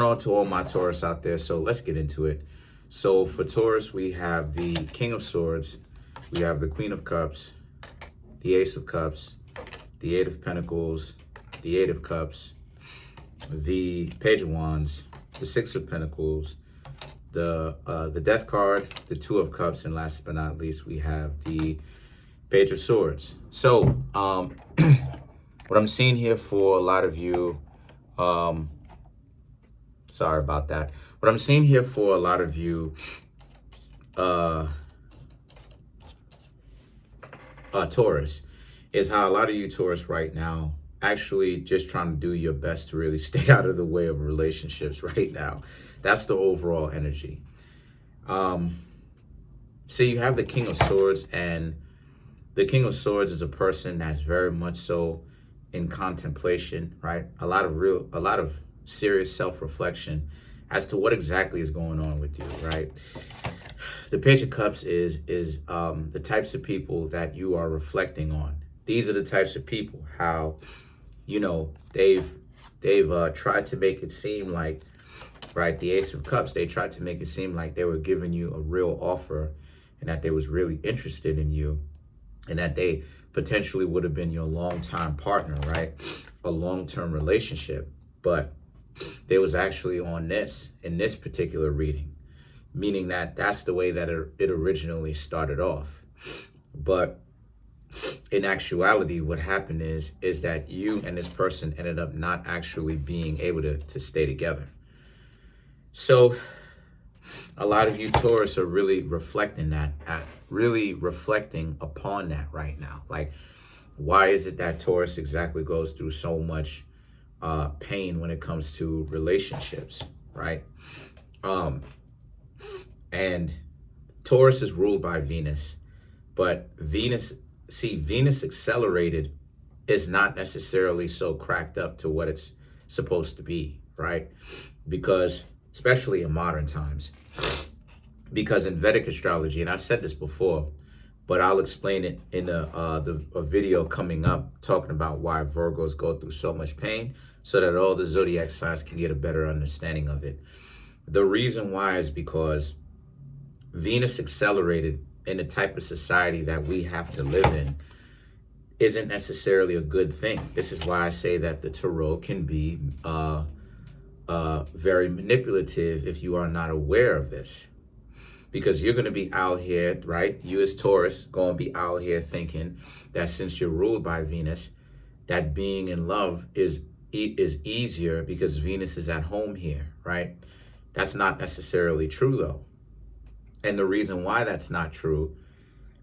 On to all my Taurus out there, so let's get into it. So for Taurus, we have the King of Swords, we have the Queen of Cups, the Ace of Cups, the Eight of Pentacles, the Eight of Cups, the Page of Wands, the Six of Pentacles, the Death card, the Two of Cups, and last but not least, we have the Page of Swords. So what I'm seeing here for a lot of you, sorry about that. What I'm seeing here for a lot of you, Taurus, is how a lot of you Taurus right now actually just trying to do your best to really stay out of the way of relationships right now. That's the overall energy. So you have the King of Swords, and the King of Swords is a person that's very much so in contemplation, right? A lot of serious self-reflection as to what exactly is going on with you, right? The Page of Cups is the types of people that you are reflecting on. These are the types of people, how, you know, they've tried to make it seem like, right, the Ace of Cups, they tried to make it seem like they were giving you a real offer and that they was really interested in you and that they potentially would have been your longtime partner, right? A long-term relationship. But they was actually on this, in this particular reading, meaning that that's the way that it originally started off. But in actuality, what happened is that you and this person ended up not actually being able to stay together. So a lot of you Taurus are really reflecting upon that right now. Like, why is it that Taurus exactly goes through so much pain when it comes to relationships, right? And Taurus is ruled by Venus, but Venus accelerated is not necessarily so cracked up to what it's supposed to be, right? Because, especially in modern times, because in Vedic astrology, and I've said this before, but I'll explain it in a video coming up talking about why Virgos go through so much pain so that all the zodiac signs can get a better understanding of it. The reason why is because Venus accelerated in the type of society that we have to live in isn't necessarily a good thing. This is why I say that the Tarot can be very manipulative if you are not aware of this. Because you're going to be out here, right? You as Taurus going to be out here thinking that since you're ruled by Venus, that being in love is easier because Venus is at home here, right? That's not necessarily true, though. And the reason why that's not true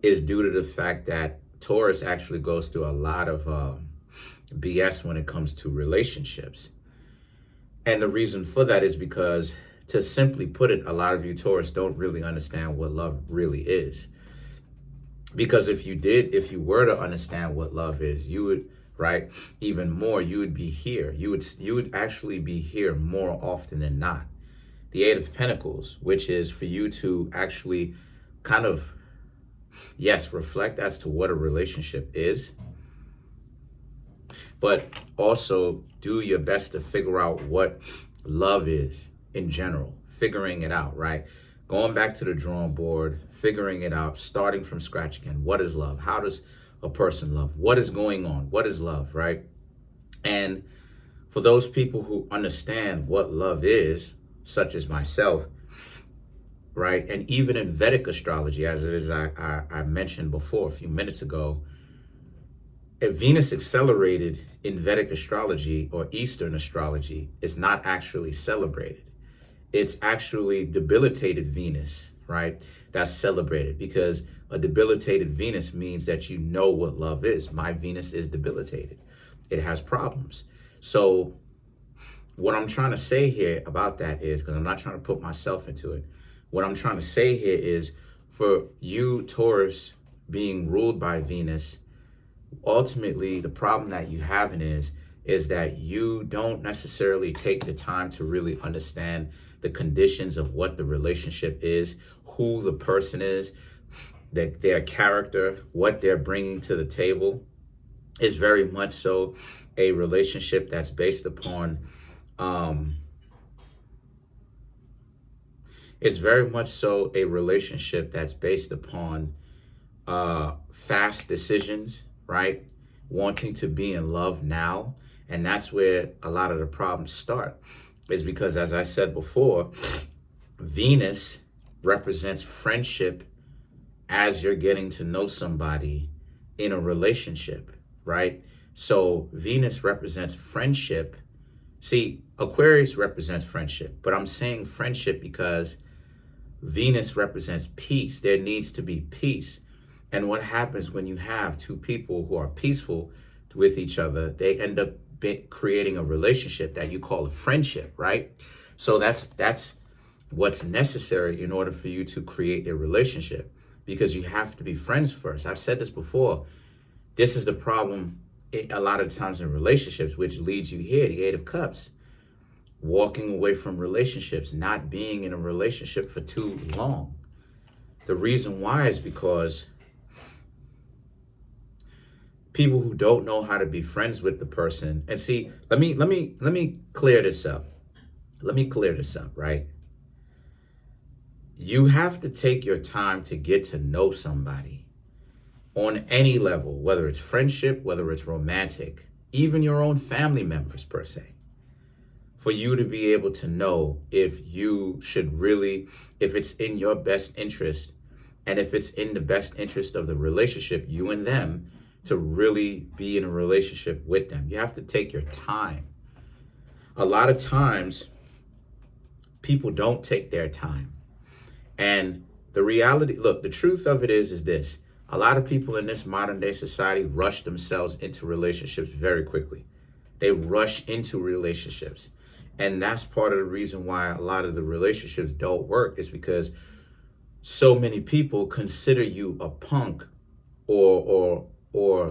is due to the fact that Taurus actually goes through a lot of BS when it comes to relationships. And the reason for that is because, to simply put it, a lot of you Taurus don't really understand what love really is. Because if you were to understand what love is, you would, right, even more, you would be here. You would actually be here more often than not. The Eight of Pentacles, which is for you to actually kind of, yes, reflect as to what a relationship is, but also do your best to figure out what love is in general, figuring it out, right? Going back to the drawing board, figuring it out, starting from scratch again. What is love? How does a person love? What is going on? What is love, right? And for those people who understand what love is, such as myself, right? And even in Vedic astrology, as it is I mentioned before a few minutes ago, if Venus accelerated in Vedic astrology or Eastern astrology, is not actually celebrated. It's actually debilitated Venus, right? That's celebrated, because a debilitated Venus means that you know what love is. My Venus is debilitated. It has problems. So what I'm trying to say here about that is, because I'm not trying to put myself into it, what I'm trying to say here is, for you Taurus being ruled by Venus, ultimately the problem that you have is that you don't necessarily take the time to really understand the conditions of what the relationship is, who the person is, their character, what they're bringing to the table. Is very much so a relationship that's based upon It's very much so a relationship that's based upon fast decisions, right? Wanting to be in love now. And that's where a lot of the problems start, is because, as I said before, Venus represents friendship as you're getting to know somebody in a relationship, right? So Venus represents friendship. See, Aquarius represents friendship, but I'm saying friendship because Venus represents peace. There needs to be peace. And what happens when you have two people who are peaceful with each other, they end up creating a relationship that you call a friendship, right? So that's what's necessary in order for you to create a relationship, because you have to be friends first. I've said this before. This is the problem a lot of times in relationships, which leads you here, the Eight of Cups. Walking away from relationships, not being in a relationship for too long. The reason why is because people who don't know how to be friends with the person, and see, let me clear this up. Let me clear this up, right? You have to take your time to get to know somebody on any level, whether it's friendship, whether it's romantic, even your own family members per se, for you to be able to know if you should really, if it's in your best interest, and if it's in the best interest of the relationship, you and them, to really be in a relationship with them. You have to take your time. A lot of times, people don't take their time. And the reality, look, the truth of it is this. A lot of people in this modern day society rush themselves into relationships very quickly. They rush into relationships. And that's part of the reason why a lot of the relationships don't work, is because so many people consider you a punk or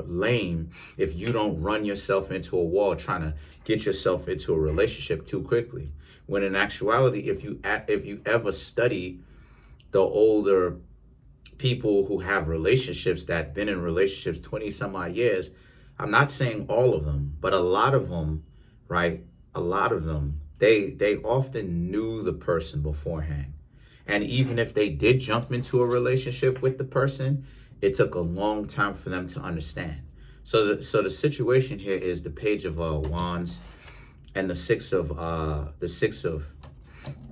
lame if you don't run yourself into a wall trying to get yourself into a relationship too quickly. When in actuality, if you ever study the older people who have relationships, that been in relationships 20 some odd years, I'm not saying all of them, but a lot of them, right? A lot of them, they often knew the person beforehand. And even if they did jump into a relationship with the person, it took a long time for them to understand. So the situation here is the Page of Wands and the Six of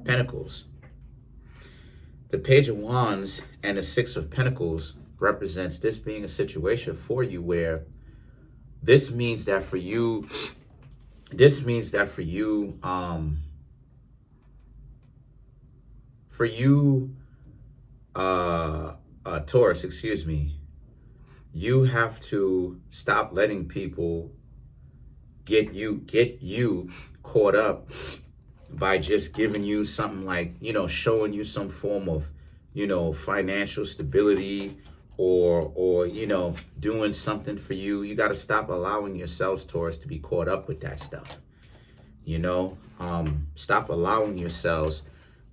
Pentacles. The Page of Wands and the Six of Pentacles represents this being a situation for you where this means that for you, Taurus, excuse me, you have to stop letting people get you caught up by just giving you something like, showing you some form of, financial stability or doing something for you. You got to stop allowing yourselves, Taurus, to be caught up with that stuff. Stop allowing yourselves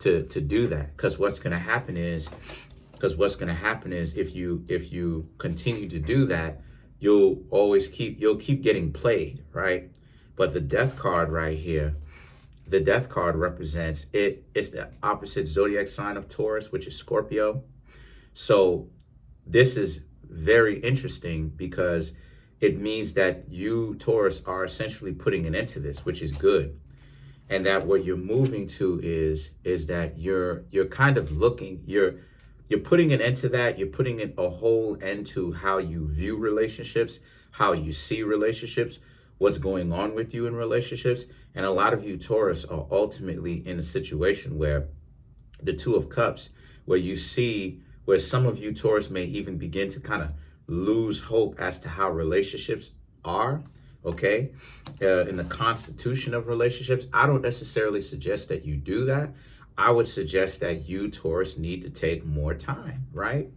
to do that, because what's going to happen is if you continue to do that, you'll keep getting played, right? But the Death card right here, the Death card represents it's the opposite zodiac sign of Taurus, which is Scorpio. So this is very interesting because it means that you, Taurus, are essentially putting an end to this, which is good. And that what you're moving to is that you're kind of looking, you're putting an end to that. You're putting a whole end to how you view relationships, how you see relationships, what's going on with you in relationships. And a lot of you, Taurus, are ultimately in a situation where the Two of Cups, where some of you, Taurus, may even begin to kind of lose hope as to how relationships are, okay? In the constitution of relationships. I don't necessarily suggest that you do that. I would suggest that you, Taurus, need to take more time, right?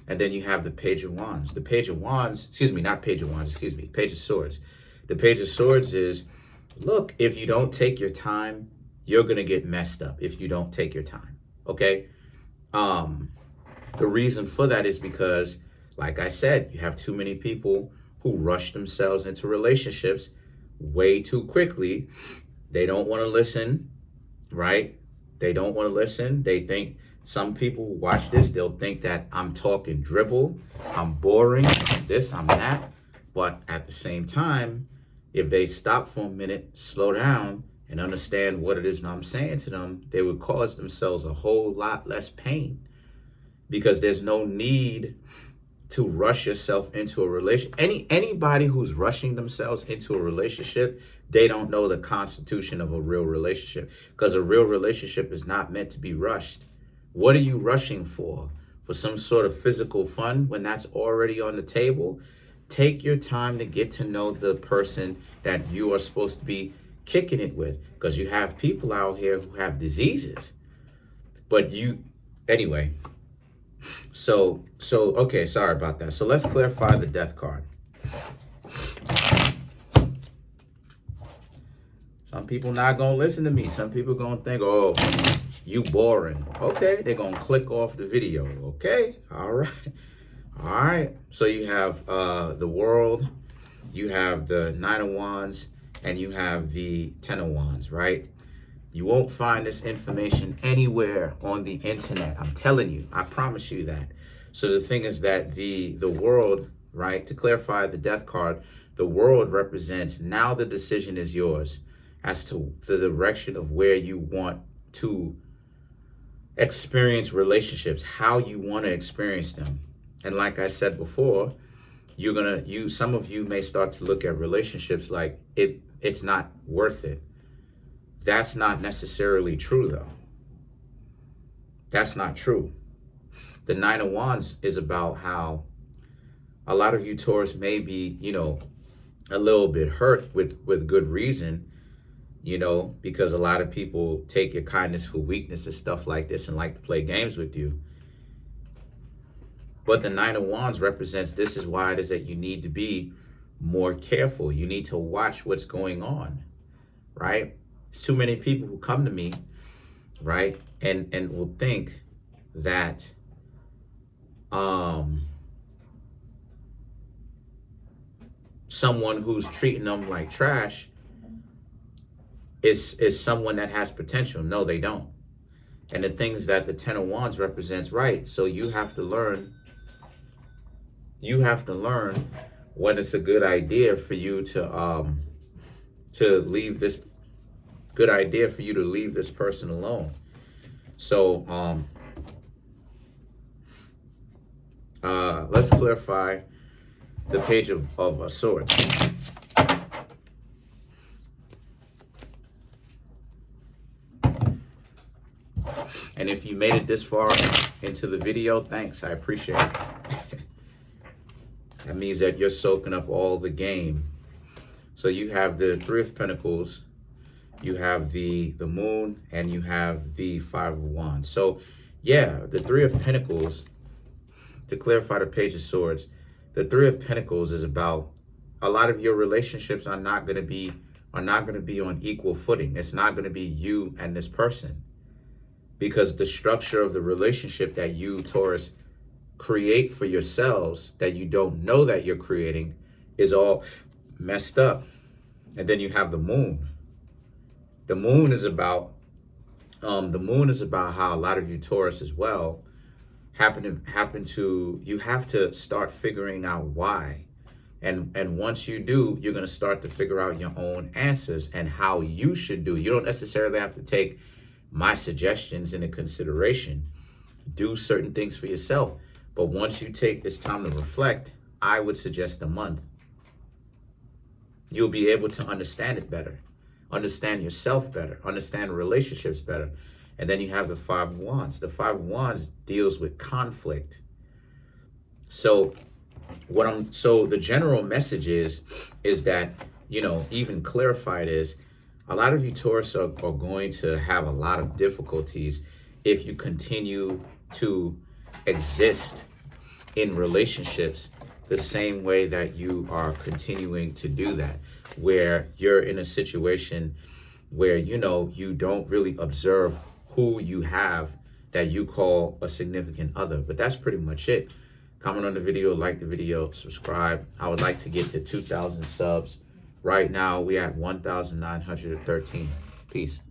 And then you have the Page of Wands. The Page of Wands, Page of Swords. The Page of Swords is, look, if you don't take your time, you're going to get messed up if you don't take your time, okay? The reason for that is because, like I said, you have too many people who rush themselves into relationships way too quickly. They don't want to listen, right? They don't want to listen. They think, some people watch this, they'll think that I'm talking dribble, I'm boring, I'm this, I'm that. But at the same time, if they stop for a minute, slow down, and understand what it is that I'm saying to them, they would cause themselves a whole lot less pain, because there's no need to rush yourself into a relationship. Anybody who's rushing themselves into a relationship, they don't know the constitution of a real relationship, because a real relationship is not meant to be rushed. What are you rushing for? For some sort of physical fun when that's already on the table? Take your time to get to know the person that you are supposed to be kicking it with, because you have people out here who have diseases. But anyway, so okay, sorry about that. So let's clarify the death card. Some people not gonna listen to me. Some people gonna think, oh, you boring. Okay, they're gonna click off the video. Okay, all right. So you have the world, you have the 9 of Wands, and you have the 10 of Wands, right? You won't find this information anywhere on the internet. I'm telling you, I promise you that. So the thing is that the world, right, to clarify the death card, the world represents, now the decision is yours as to the direction of where you want to experience relationships, how you want to experience them. And like I said before, some of you may start to look at relationships like it's not worth it. That's not necessarily true, though. That's not true. The 9 of Wands is about how a lot of you Taurus may be, a little bit hurt with good reason, because a lot of people take your kindness for weakness and stuff like this and like to play games with you. But the 9 of Wands represents, this is why it is that you need to be more careful. You need to watch what's going on, right? There's too many people who come to me, right, and will think that someone who's treating them like trash is someone that has potential. No, they don't. And the things that the 10 of Wands represents, right? So you have to learn when it's a good idea for you to leave this person alone. So let's clarify the Page of Swords. And if you made it this far into the video, thanks, I appreciate it. That means that you're soaking up all the game. So you have the 3 of Pentacles, you have the Moon, and you have the 5 of Wands. So yeah, the 3 of Pentacles, to clarify the Page of Swords, the 3 of Pentacles is about a lot of your relationships are not going to be on equal footing. It's not going to be you and this person, because the structure of the relationship that you, Taurus, create for yourselves that you don't know that you're creating is all messed up. And then you have the Moon. The Moon is about how a lot of you Taurus as well you have to start figuring out why. And once you do, you're going to start to figure out your own answers and how you should do. You don't necessarily have to take my suggestions into consideration. Do certain things for yourself. But once you take this time to reflect, I would suggest a month. You'll be able to understand it better, understand yourself better, understand relationships better. And then you have the 5 of Wands. The 5 of Wands deals with conflict. So the general message is that, even clarified is, a lot of you Taurus are going to have a lot of difficulties if you continue to exist in relationships the same way that you are continuing to do that, where you're in a situation where, you don't really observe who you have that you call a significant other. But that's pretty much it. Comment on the video, like the video, subscribe. I would like to get to 2,000 subs. Right now, we at 1,913. Peace.